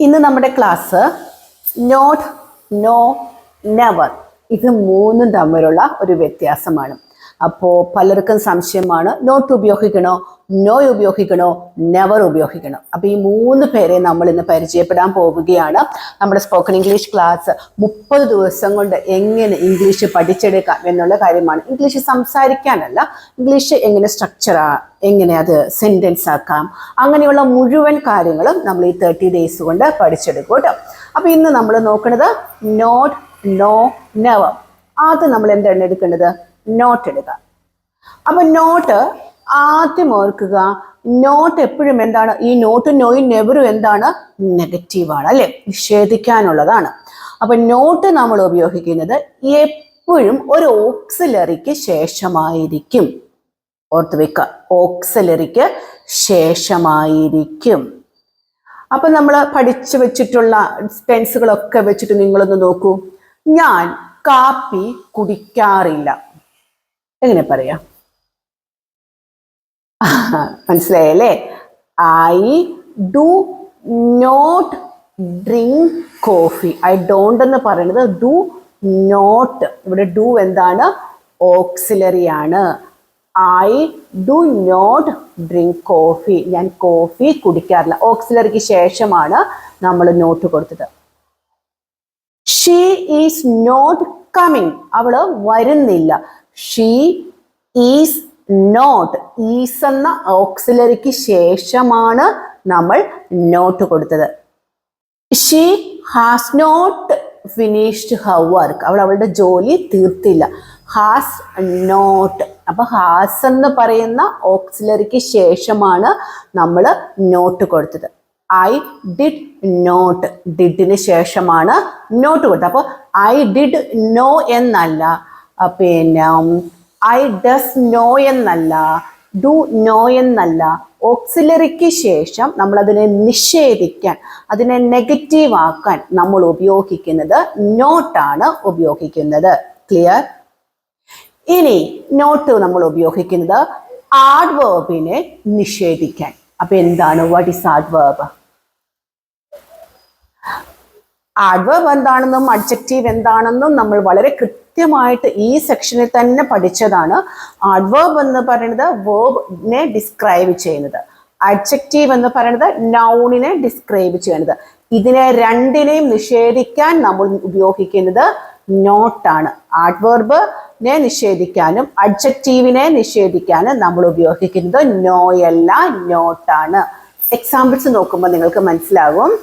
ഇന്ന് നമ്മുടെ class not, no, never ഇത് മൂന്നും തമ്മിലുള്ള ഒരു വ്യത്യാസമാണ്. അപ്പോൾ പലർക്കും സംശയമാണ്, നോട്ട് ഉപയോഗിക്കണോ, നോ ഉപയോഗിക്കണോ, നെവർ ഉപയോഗിക്കണോ. അപ്പോൾ ഈ മൂന്ന് പേരെ നമ്മൾ ഇന്ന് പരിചയപ്പെടാൻ പോവുകയാണ്. നമ്മുടെ സ്പോക്കൺ ഇംഗ്ലീഷ് ക്ലാസ് 30 ദിവസം കൊണ്ട് എങ്ങനെ ഇംഗ്ലീഷ് പഠിച്ചെടുക്കാം എന്നുള്ള കാര്യമാണ്. ഇംഗ്ലീഷ് സംസാരിക്കാനല്ല, ഇംഗ്ലീഷ് എങ്ങനെ എങ്ങനെ അത് സെന്റൻസ് ആക്കാം, അങ്ങനെയുള്ള മുഴുവൻ കാര്യങ്ങളും നമ്മൾ ഈ 30 ഡേയ്സ് കൊണ്ട് പഠിച്ചെടുക്കും കേട്ടോ. അപ്പോൾ ഇന്ന് നമ്മൾ നോക്കുന്നത് നോട്ട്, നോ, നെവർ. ആദ്യം നമ്മൾ എന്താണ് എടുക്കേണ്ടത്? നോട്ട് എടുക്കുക. അപ്പൊ നോട്ട് ആദ്യം ഓർക്കുക, നോട്ട് എപ്പോഴും എന്താണ്? ഈ നോട്ടും നോയും നെവറും എന്താണ്? നെഗറ്റീവാണ് അല്ലെ, നിഷേധിക്കാനുള്ളതാണ്. അപ്പൊ നോട്ട് നമ്മൾ ഉപയോഗിക്കുന്നത് എപ്പോഴും ഒരു ഓക്സിലറിക്ക് ശേഷമായിരിക്കും. ഓർത്ത് വെക്കുക, ഓക്സിലറിക്ക് ശേഷമായിരിക്കും. അപ്പൊ നമ്മൾ പഠിച്ചു വെച്ചിട്ടുള്ള ടെൻസുകളൊക്കെ വെച്ചിട്ട് നിങ്ങളൊന്ന് നോക്കൂ. ഞാൻ കാപ്പി കുടിക്കാറില്ല. എങ്ങനെ പറയാം? മനസ്സിലായല്ലേ? I do not drink coffee. I don't എന്ന് പറയുന്നത് ഡു നോട്ട്. ഇവിടെ ഡു എന്താണ്? ഓക്സിലറി ആണ്. I do not drink coffee. ഞാൻ കോഫി കുടിക്കാറില്ല. ഓക്സിലറിക്ക് ശേഷമാണ് നമ്മൾ നോട്ട് കൊടുത്തത്. She is not coming. അവള് വരുന്നില്ല. She is not. ഈസ് എന്ന ഓക്സിലറിക്ക് ശേഷമാണ് നമ്മൾ നോട്ട് കൊടുത്തത്. She has not finished her work. അവൾ അവളുടെ ജോലി തീർത്തില്ല. Has not. അപ്പൊ ഹാസ് എന്ന് പറയുന്ന ഓക്സിലറിക്ക് ശേഷമാണ് നമ്മൾ നോട്ട് കൊടുത്തത്. I did not. ഡിഡിന് ശേഷമാണ് നോട്ട് കൊടുത്തത്. അപ്പോൾ ഐ ഡിഡ് നോ എന്നല്ല, പിന്നെ ഐ ഡസ് നോ എന്നല്ല, ഡു നോ എന്നല്ല. ഓക്സിലറിക്ക് ശേഷം നമ്മൾ അതിനെ നിഷേധിക്കാൻ, അതിനെ നെഗറ്റീവ് ആക്കാൻ നമ്മൾ ഉപയോഗിക്കുന്നത് നോട്ടാണ് ഉപയോഗിക്കുന്നത്. ക്ലിയർ? ഇനി നോട്ട് നമ്മൾ ഉപയോഗിക്കുന്നത് ആഡ്വേർബിനെ നിഷേധിക്കാൻ. അപ്പൊ എന്താണ്? What is adverb? ആഡ്വേർബ് എന്താണെന്നും അഡ്ജക്റ്റീവ് എന്താണെന്നും നമ്മൾ വളരെ കൃത്യമായിട്ട് ഈ സെക്ഷനിൽ തന്നെ പഠിച്ചതാണ്. ആഡ്വേർബ് എന്ന് പറയുന്നത് വേർബിനെ ഡിസ്ക്രൈബ് ചെയ്യുന്നത്. അഡ്ജക്റ്റീവ് എന്ന് പറയുന്നത് നൗണിനെ ഡിസ്ക്രൈബ് ചെയ്യുന്നത്. ഇതിനെ രണ്ടിനെയും നിഷേധിക്കാൻ നമ്മൾ ഉപയോഗിക്കുന്നത് നോട്ടാണ്. ആഡ്വേർബിനെ നിഷേധിക്കാനും അഡ്ജക്റ്റീവിനെ നിഷേധിക്കാനും നമ്മൾ ഉപയോഗിക്കുന്നത് നോയല്ല, നോട്ടാണ്. എക്സാമ്പിൾസ് നോക്കുമ്പോൾ നിങ്ങൾക്ക് മനസ്സിലാകും.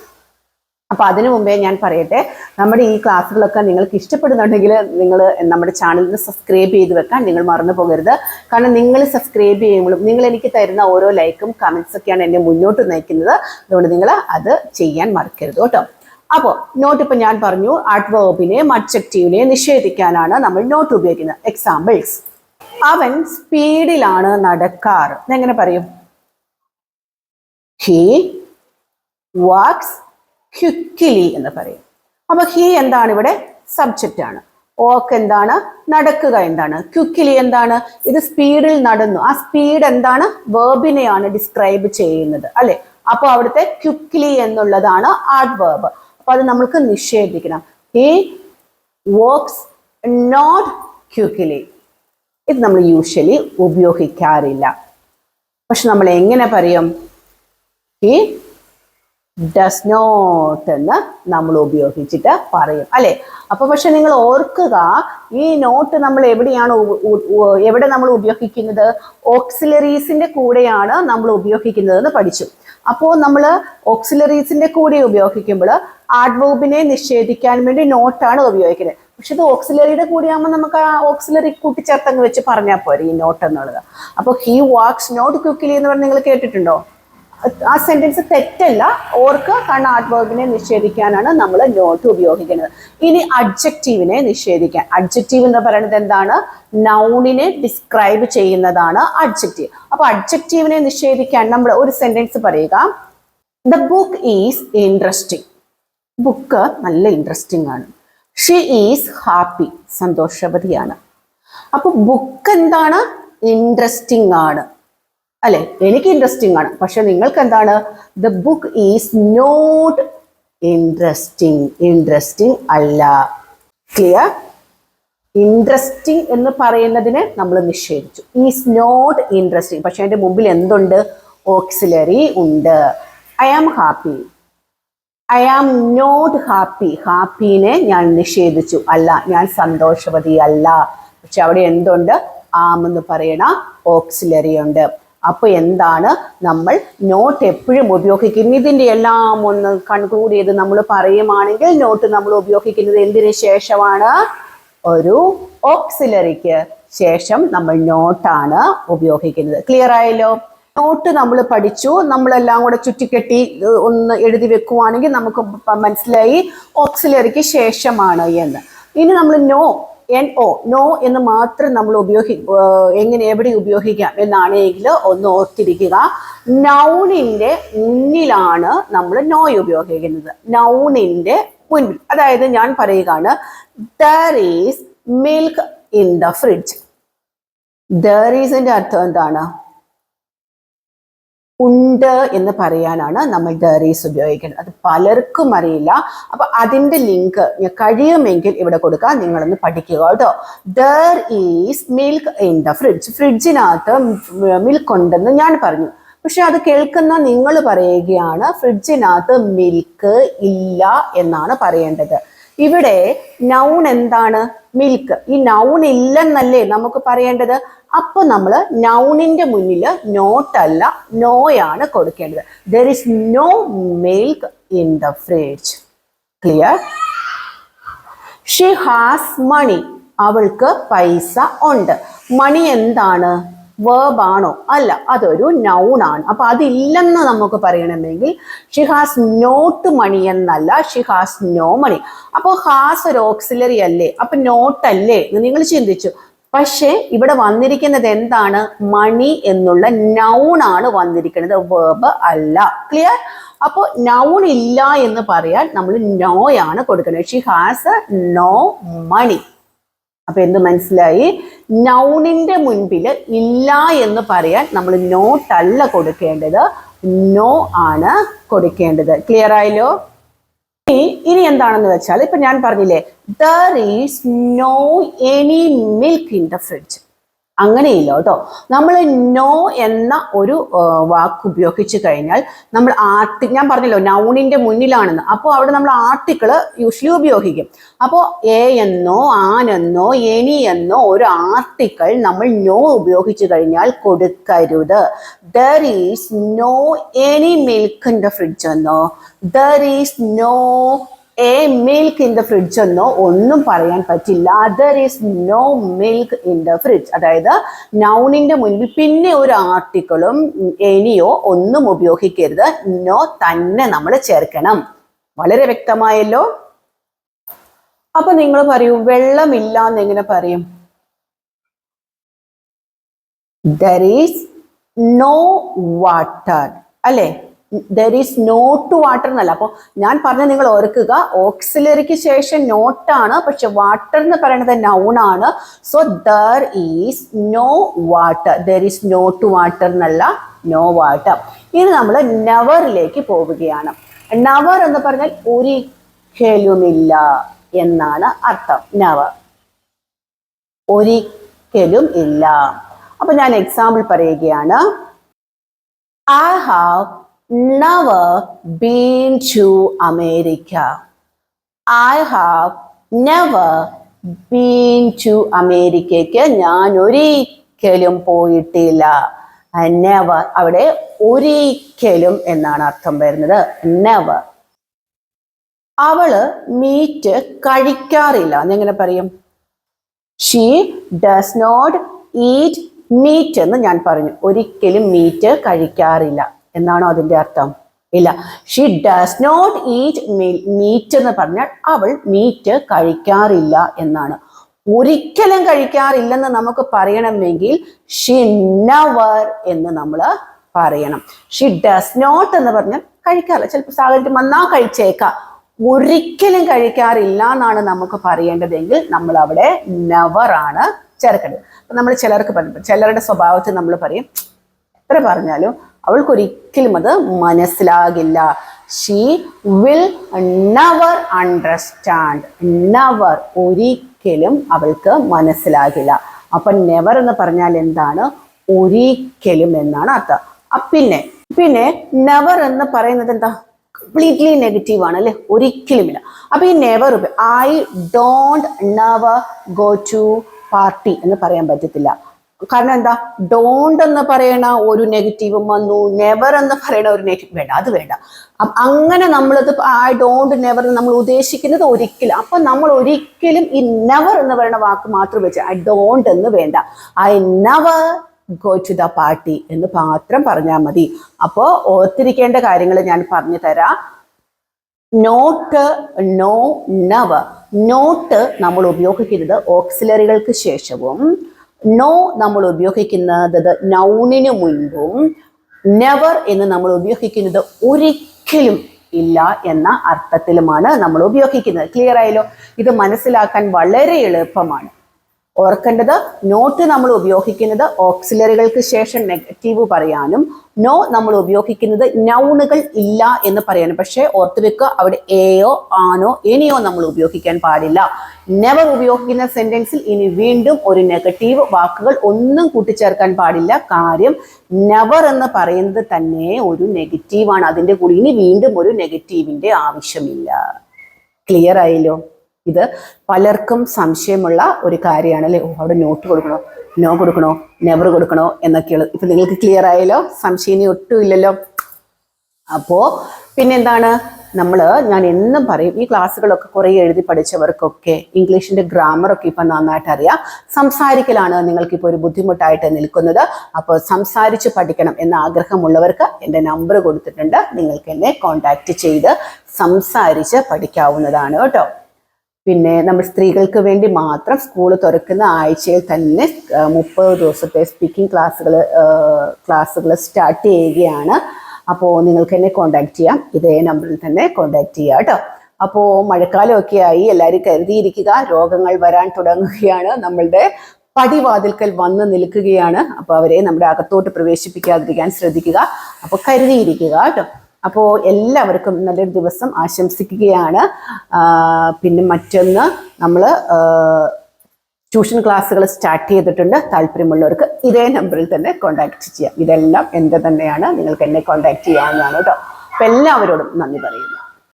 അപ്പൊ അതിനു മുമ്പേ ഞാൻ പറയട്ടെ, നമ്മുടെ ഈ ക്ലാസ്സുകളൊക്കെ നിങ്ങൾക്ക് ഇഷ്ടപ്പെടുന്നുണ്ടെങ്കിൽ നിങ്ങൾ നമ്മുടെ ചാനലിന് സബ്സ്ക്രൈബ് ചെയ്ത് വെക്കാൻ നിങ്ങൾ മറന്നു പോകരുത്. കാരണം നിങ്ങൾ സബ്സ്ക്രൈബ് ചെയ്യുമ്പോഴും നിങ്ങൾ എനിക്ക് തരുന്ന ഓരോ ലൈക്കും കമന്റ്സ് ഒക്കെയാണ് എന്നെ മുന്നോട്ട് നയിക്കുന്നത്. അതുകൊണ്ട് നിങ്ങൾ അത് ചെയ്യാൻ മറക്കരുത് കേട്ടോ. അപ്പോൾ നോട്ട് ഇപ്പൊ ഞാൻ പറഞ്ഞു, ആഡ്വേർബിനെയും അഡ്ജക്റ്റീവിനെയും നിഷേധിക്കാനാണ് നമ്മൾ നോട്ട് ഉപയോഗിക്കുന്നത്. എക്സാമ്പിൾസ്: അവൻ സ്പീഡിലാണ് നടക്കാറ്. എങ്ങനെ പറയും? ഹി വാക്സ് ക്വിക്ക്ലി എന്ന് പറയും. അപ്പൊ ഹി എന്താണ്? ഇവിടെ സബ്ജക്റ്റ് ആണ്. വാക്ക് എന്താണ്? നടക്കുക എന്താണ്? ക്വിക്ക്ലി എന്താണ്? ഇത് സ്പീഡിൽ നടന്നു. ആ സ്പീഡ് എന്താണ്? വേർബിനെയാണ് ഡിസ്ക്രൈബ് ചെയ്യുന്നത് അല്ലെ. അപ്പൊ അവിടുത്തെ ക്വിക്ക്ലി എന്നുള്ളതാണ് ആഡ്വേർബ്. അപ്പൊ അത് നമ്മൾക്ക് നിഷേധിക്കണം. He works not quickly. ഇത് നമ്മൾ യൂഷ്വലി ഉപയോഗിക്കാറില്ല. പക്ഷെ നമ്മൾ എങ്ങനെ പറയും? ഹി ഡസ് നോട്ട് എന്ന് നമ്മൾ ഉപയോഗിച്ചിട്ട് പറയും അല്ലെ. അപ്പൊ പക്ഷെ നിങ്ങൾ ഓർക്കുക, ഈ നോട്ട് നമ്മൾ എവിടെ നമ്മൾ ഉപയോഗിക്കുന്നത്? ഓക്സിലറീസിന്റെ കൂടെയാണ് നമ്മൾ ഉപയോഗിക്കുന്നത് എന്ന് പഠിച്ചു. അപ്പോൾ നമ്മൾ ഓക്സിലറീസിന്റെ കൂടെ ഉപയോഗിക്കുമ്പോൾ ആഡ്വേർബിനെ നിഷേധിക്കാൻ വേണ്ടി നോട്ടാണ് ഉപയോഗിക്കുന്നത്. പക്ഷെ ഇത് ഓക്സിലറിയുടെ കൂടെയാകുമ്പോൾ നമുക്ക് ആ ഓക്സിലറി കൂട്ടിച്ചേർത്തങ്ങ് വെച്ച് പറഞ്ഞാൽ പോരെ ഈ നോട്ട് എന്നുള്ളത്. അപ്പോൾ ഹി വാക്സ് നോട്ട് ക്വിക്ക്ലി എന്ന് പറഞ്ഞ് നിങ്ങൾ കേട്ടിട്ടുണ്ടോ? ആ സെന്റൻസ് തെറ്റല്ല, ഓർക്ക്. കാരണം ആഡ്വേർബിനെ നിഷേധിക്കാനാണ് നമ്മൾ നോട്ട് ഉപയോഗിക്കുന്നത്. ഇനി അഡ്ജക്റ്റീവിനെ നിഷേധിക്കാൻ. അഡ്ജക്റ്റീവ് എന്ന് പറയുന്നത് എന്താണ്? നൗണിനെ ഡിസ്ക്രൈബ് ചെയ്യുന്നതാണ് അഡ്ജക്റ്റീവ്. അപ്പൊ അഡ്ജക്റ്റീവിനെ നിഷേധിക്കാൻ നമ്മൾ ഒരു സെന്റൻസ് പറയുക: the book is interesting. Book നല്ല ഇൻട്രസ്റ്റിംഗ് ആണ്. She is happy. സന്തോഷവതിയാണ്. അപ്പൊ ബുക്ക് എന്താണ്? ഇൻട്രസ്റ്റിംഗ് ആണ് അല്ലെ. എനിക്ക് ഇൻട്രസ്റ്റിംഗ് ആണ്. പക്ഷെ നിങ്ങൾക്ക് എന്താണ്? The book is not interesting. Interesting അല്ല. ക്ലിയർ? ഇൻട്രസ്റ്റിംഗ് എന്ന് പറയുന്നതിനെ നമ്മൾ നിഷേധിച്ചു. Is not interesting. പക്ഷെ അതിന്റെ മുമ്പിൽ എന്തുണ്ട്? ഓക്സിലറി ഉണ്ട്. I am happy. I am not happy. ഹാപ്പിനെ ഞാൻ നിഷേധിച്ചു. അല്ല, ഞാൻ സന്തോഷവതി അല്ല. പക്ഷെ അവിടെ എന്തുണ്ട്? ആം എന്ന് പറയണ ഓക്സിലറി ഉണ്ട്. അപ്പൊ എന്താണ് നമ്മൾ നോട്ട് എപ്പോഴും ഉപയോഗിക്കുന്നത്? ഇതിന്റെ എല്ലാം ഒന്ന് കൺക്ലൂഡ് ചെയ്ത് നമ്മൾ പറയുകയാണെങ്കിൽ നോട്ട് നമ്മൾ ഉപയോഗിക്കുന്നത് എന്തിനു ശേഷമാണ്? ഒരു ഓക്സിലറിക്ക് ശേഷം നമ്മൾ നോട്ടാണ് ഉപയോഗിക്കുന്നത്. ക്ലിയർ ആയല്ലോ? നോട്ട് നമ്മൾ പഠിച്ചു, നമ്മളെല്ലാം കൂടെ ചുറ്റിക്കെട്ടി ഒന്ന് എഴുതി വെക്കുവാണെങ്കിൽ നമുക്ക് മനസ്സിലായി ഓക്സിലറിക്ക് ശേഷമാണ് എന്ന്. ഇനി നമ്മൾ നോ എന്ന് മാത്രം നമ്മൾ എവിടെ ഉപയോഗിക്കാം എന്നാണെങ്കിൽ ഒന്ന് ഓർത്തിരിക്കുക. നൗണിന്റെ മുന്നിലാണ് നമ്മൾ നോ ഉപയോഗിക്കുന്നത്. നൗണിന്റെ മുൻപിൽ. അതായത് ഞാൻ പറയുകയാണ്, there is milk in the fridge. there is ന്റെ അർത്ഥം എന്താണ്? ഉണ്ട് എന്ന് പറയാനാണ് നമ്മൾ there is ഉപയോഗിക്കുന്നത്. അത് പലർക്കും അറിയില്ല. അപ്പൊ അതിന്റെ ലിങ്ക് കഴിയുമെങ്കിൽ ഇവിടെ കൊടുക്കാം, നിങ്ങളൊന്ന് പഠിക്കുക കേട്ടോ. there is milk in the fridge. ഫ്രിഡ്ജിനകത്ത് മിൽക്ക് ഉണ്ടെന്ന് ഞാൻ പറഞ്ഞു. പക്ഷെ അത് കേൾക്കുന്ന നിങ്ങൾ പറയുകയാണ് ഫ്രിഡ്ജിനകത്ത് മിൽക്ക് ഇല്ല എന്നാണ് പറയേണ്ടത്. ഇവിടെ നൗൺ എന്താണ്? മിൽക്ക്. ഈ നൗൺ ഇല്ലെന്നല്ലേ നമുക്ക് പറയേണ്ടത്. അപ്പൊ നമ്മൾ നൗണിന്റെ മുന്നിൽ നോട്ടല്ല നോയാണ് കൊടുക്കേണ്ടത്. there is no milk in the fridge. clear? she has money. അവൾക്ക് പൈസ ഉണ്ട്. മണി എന്താണ്? വേർബ് ആണോ? അല്ല, അതൊരു നൗൺ ആണ്. അപ്പൊ അതില്ലെന്ന് നമുക്ക് പറയണമെങ്കിൽ ഷി ഹാസ് നോട്ട് മണി എന്നല്ല, ഷി ഹാസ് നോ മണി. അപ്പോൾ ഹാസ് ഒരു ഓക്സിലറി അല്ലേ, അപ്പൊ നോട്ട് അല്ലേ എന്ന് നിങ്ങൾ ചിന്തിച്ചു. പക്ഷേ ഇവിടെ വന്നിരിക്കുന്നത് എന്താണ്? മണി എന്നുള്ള നൗൺ ആണ് വന്നിരിക്കുന്നത്, വേർബ് അല്ല. ക്ലിയർ? അപ്പോൾ നൗൺ ഇല്ല എന്ന് പറയാൻ നമ്മൾ നോയാണ് കൊടുക്കുന്നത്. She has no money. അപ്പൊ എന്ത് മനസ്സിലായി? നൗണിന്റെ മുൻപിൽ ഇല്ല എന്ന് പറയാൻ നമ്മൾ നോട്ടല്ല കൊടുക്കേണ്ടത്, നോ ആണ് കൊടുക്കേണ്ടത്. ക്ലിയർ ആയല്ലോ? ഇനി എന്താണെന്ന് വെച്ചാൽ ഇപ്പൊ ഞാൻ പറഞ്ഞില്ലേ, there is no any milk in the fridge. അങ്ങനെയില്ല കേട്ടോ. നമ്മൾ നോ എന്ന ഒരു വാക്ക് ഉപയോഗിച്ചു കഴിഞ്ഞാൽ നമ്മൾ ഞാൻ പറഞ്ഞല്ലോ നൗണിന്റെ മുന്നിലാണെന്ന്. അപ്പോൾ അവിടെ നമ്മൾ ആർട്ടിക്കിൾ യൂഷ്വലി ഉപയോഗിക്കും. അപ്പോൾ എ എന്നോ ആനെന്നോ എനി എന്നോ ഒരു ആർട്ടിക്കിൾ നമ്മൾ നോ ഉപയോഗിച്ചു കഴിഞ്ഞാൽ കൊടുക്കരുത്. there is no any milk in the fridge എന്നോ there is no a milk in the fridge എന്നോ ഒന്നും പറയാൻ പറ്റില്ല. there is no milk in the fridge. അതായത് നൗണിന്റെ മുൻപിൽ പിന്നെ ഒരു ആർട്ടിക്കിളും എനിയോ ഒന്നും ഉപയോഗിക്കരുത്, നോ തന്നെ നമ്മൾ ചേർക്കണം. വളരെ വ്യക്തമായല്ലോ? അപ്പൊ നിങ്ങൾ പറയൂ, വെള്ളമില്ല എന്ന് എങ്ങനെ പറയും? there is no water അല്ലേ? there is not water എന്നല്ല. അപ്പോൾ ഞാൻ പറഞ്ഞ നിങ്ങൾ ഓർക്കുക, ഓക്സിലറിക്ക് ശേഷം നോട്ടാണ്, പക്ഷെ വാട്ടർ എന്ന് പറയുന്നത് നൗൺ ആണ്. So there is no water. there is not water എന്നല്ല, no water. ഇനി നമ്മൾ നെവറിലേക്ക് പോവുകയാണ്. നെവർ എന്ന് പറഞ്ഞാൽ ഒരിക്കലുമില്ല എന്നാണ് അർത്ഥം. നെവർ, ഒരിക്കലും ഇല്ല. അപ്പൊ ഞാൻ എക്സാമ്പിൾ പറയുകയാണ്. I have never been to America. I have never been to America. ഞാൻ ഒരിക്കലും പോയിട്ടില്ല. never അവിടെ ഒരിക്കലും എന്നാണ് അർത്ഥം വരുന്നത്, never. അവള് മീറ്റ് കഴിക്കാറില്ല എന്നെങ്ങനെ പറയും? she does not eat meat എന്ന് ഞാൻ പറഞ്ഞു. ഒരിക്കലും മീറ്റ് കഴിക്കാറില്ല എന്നാണോ അതിന്റെ അർത്ഥം? ഇല്ല. she does not eat meat എന്ന് പറഞ്ഞാൽ അവൾ മീറ്റ് കഴിക്കാറില്ല എന്നാണ്. ഒരിക്കലും കഴിക്കാറില്ലെന്ന് നമുക്ക് പറയണമെങ്കിൽ she never എന്ന് നമ്മൾ പറയണം. she does not എന്ന് പറഞ്ഞാൽ കഴിക്കാറില്ല, ചിലപ്പോൾ സാഹചര്യം വന്നാൽ കഴിച്ചേക്കാം. ഒരിക്കലും കഴിക്കാറില്ല എന്നാണ് നമുക്ക് പറയേണ്ടതെങ്കിൽ നമ്മൾ അവിടെ നെവർ ആണ് ചേർക്കേണ്ടത്. അപ്പൊ നമ്മൾ ചിലർക്ക് പറയും, ചിലരുടെ സ്വഭാവത്തിൽ നമ്മൾ പറയും എത്ര പറഞ്ഞാലും അവൾക്കൊരിക്കലും അത് മനസ്സിലാകില്ല. She will never understand. Never, ഒരിക്കലും അവൾക്ക് മനസ്സിലാകില്ല. അപ്പൊ നെവർ എന്ന് പറഞ്ഞാൽ എന്താണ്? ഒരിക്കലും എന്നാണ് അർത്ഥം. പിന്നെ നെവർ എന്ന് പറയുന്നത് എന്താ? കംപ്ലീറ്റ്ലി നെഗറ്റീവ് ആണ് അല്ലെ, ഒരിക്കലുമില്ല. അപ്പൊ ഈ never, I don't never go to party എന്ന് പറയാൻ പറ്റത്തില്ല. കാരണം എന്താ? ഡോണ്ട് എന്ന് പറയണ ഒരു നെഗറ്റീവും വന്നു, നെവർ എന്ന് പറയണ ഒരു നെഗറ്റീവ് വേണ്ട, അത് വേണ്ട. അങ്ങനെ നമ്മളത് ഐ ഡോണ്ട് നെവർ നമ്മൾ ഉദ്ദേശിക്കുന്നത് ഒരിക്കലും. അപ്പൊ നമ്മൾ ഒരിക്കലും ഈ നെവർ എന്ന് പറയുന്ന വാക്ക് മാത്രം വെച്ച് ഐ ഡോണ്ട് എന്ന് വേണ്ട, I never go to the party എന്ന് മാത്രം പറഞ്ഞാൽ മതി. അപ്പോ ഓർത്തിരിക്കേണ്ട കാര്യങ്ങൾ ഞാൻ പറഞ്ഞു തരാം. Not, no, never. നോട്ട് നമ്മൾ ഉപയോഗിക്കുന്നത് ഓക്സിലറികൾക്ക് ശേഷവും, നോ നമ്മൾ ഉപയോഗിക്കുന്നത് നൗണിന് മുൻപും, നെവർ എന്ന് നമ്മൾ ഉപയോഗിക്കുന്നത് ഒരിക്കലും ഇല്ല എന്ന അർത്ഥത്തിലുമാണ് നമ്മൾ ഉപയോഗിക്കുന്നത്. ക്ലിയർ ആയല്ലോ? ഇത് മനസ്സിലാക്കാൻ വളരെ എളുപ്പമാണ്. ഓർക്കേണ്ടത്, നോട്ട് നമ്മൾ ഉപയോഗിക്കുന്നത് ഓക്സിലറികൾക്ക് ശേഷം നെഗറ്റീവ് പറയാനും, നോ നമ്മൾ ഉപയോഗിക്കുന്നത് നൗണുകൾ ഇല്ല എന്ന് പറയാനും. പക്ഷേ ഓർത്ത് വെക്കുക, അവിടെ എയോ ആനോ എനിയോ നമ്മൾ ഉപയോഗിക്കാൻ പാടില്ല. നെവർ ഉപയോഗിക്കുന്ന സെന്റൻസിൽ ഇനി വീണ്ടും ഒരു നെഗറ്റീവ് വാക്കുകൾ ഒന്നും കൂട്ടിച്ചേർക്കാൻ പാടില്ല. കാര്യം നെവർ എന്ന് പറയുന്നത് തന്നെ ഒരു നെഗറ്റീവാണ്. അതിൻ്റെ കൂടി ഇനി വീണ്ടും ഒരു നെഗറ്റീവിന്റെ ആവശ്യമില്ല. ക്ലിയർ ആയല്ലോ? ഇത് പലർക്കും സംശയമുള്ള ഒരു കാര്യമാണ് അല്ലേ. അവിടെ നോട്ട് കൊടുക്കണോ, നോ കൊടുക്കണോ, നെവർ കൊടുക്കണോ എന്നൊക്കെയുള്ളത്. ഇപ്പൊ നിങ്ങൾക്ക് ക്ലിയർ ആയല്ലോ? സംശയം ഒട്ടും ഇല്ലല്ലോ. അപ്പോ പിന്നെന്താണ്, ഞാൻ എന്നും പറയും, ഈ ക്ലാസ്സുകളൊക്കെ കുറേ എഴുതി പഠിച്ചവർക്കൊക്കെ ഇംഗ്ലീഷിന്റെ ഗ്രാമറൊക്കെ ഇപ്പൊ നന്നായിട്ട് അറിയാം. സംസാരിക്കലാണ് നിങ്ങൾക്കിപ്പോൾ ഒരു ബുദ്ധിമുട്ടായിട്ട് നിൽക്കുന്നത്. അപ്പോൾ സംസാരിച്ച് പഠിക്കണം എന്ന ആഗ്രഹമുള്ളവർക്ക് എൻ്റെ നമ്പർ കൊടുത്തിട്ടുണ്ട്. നിങ്ങൾക്ക് എന്നെ കോണ്ടാക്ട് ചെയ്ത് സംസാരിച്ച് പഠിക്കാവുന്നതാണ് കേട്ടോ. പിന്നെ നമ്മൾ സ്ത്രീകൾക്ക് വേണ്ടി മാത്രം സ്കൂൾ തുറക്കുന്ന ആഴ്ചയിൽ തന്നെ 30 ദിവസത്തെ സ്പീക്കിംഗ് ക്ലാസ്സുകൾ സ്റ്റാർട്ട് ചെയ്യുകയാണ്. അപ്പോൾ നിങ്ങൾക്ക് എന്നെ കോണ്ടാക്ട് ചെയ്യാം. ഇതേ നമ്പറിൽ തന്നെ കോണ്ടാക്ട് ചെയ്യാം കേട്ടോ. അപ്പോൾ മഴക്കാലമൊക്കെ ആയി, എല്ലാവരും കരുതിയിരിക്കുക. രോഗങ്ങൾ വരാൻ തുടങ്ങുകയാണ്, നമ്മളുടെ പടിവാതിൽക്കൽ വന്ന് നിൽക്കുകയാണ്. അപ്പോൾ അവരെ നമ്മുടെ അകത്തോട്ട് പ്രവേശിപ്പിക്കാതിരിക്കാൻ ശ്രദ്ധിക്കുക. അപ്പോൾ കരുതിയിരിക്കുക കേട്ടോ. അപ്പോൾ എല്ലാവർക്കും നല്ലൊരു ദിവസം ആശംസിക്കുകയാണ്. പിന്നെ മറ്റൊന്ന്, നമ്മൾ ട്യൂഷൻ ക്ലാസ്സുകൾ സ്റ്റാർട്ട് ചെയ്തിട്ടുണ്ട്. താല്പര്യമുള്ളവർക്ക് ഇതേ നമ്പറിൽ തന്നെ കോണ്ടാക്ട് ചെയ്യാം. ഇതെല്ലാം എൻ്റെ തന്നെയാണ്, നിങ്ങൾക്ക് എന്നെ കോണ്ടാക്ട് ചെയ്യാവുന്നതാണ് കേട്ടോ. അപ്പം എല്ലാവരോടും നന്ദി പറയുന്നു.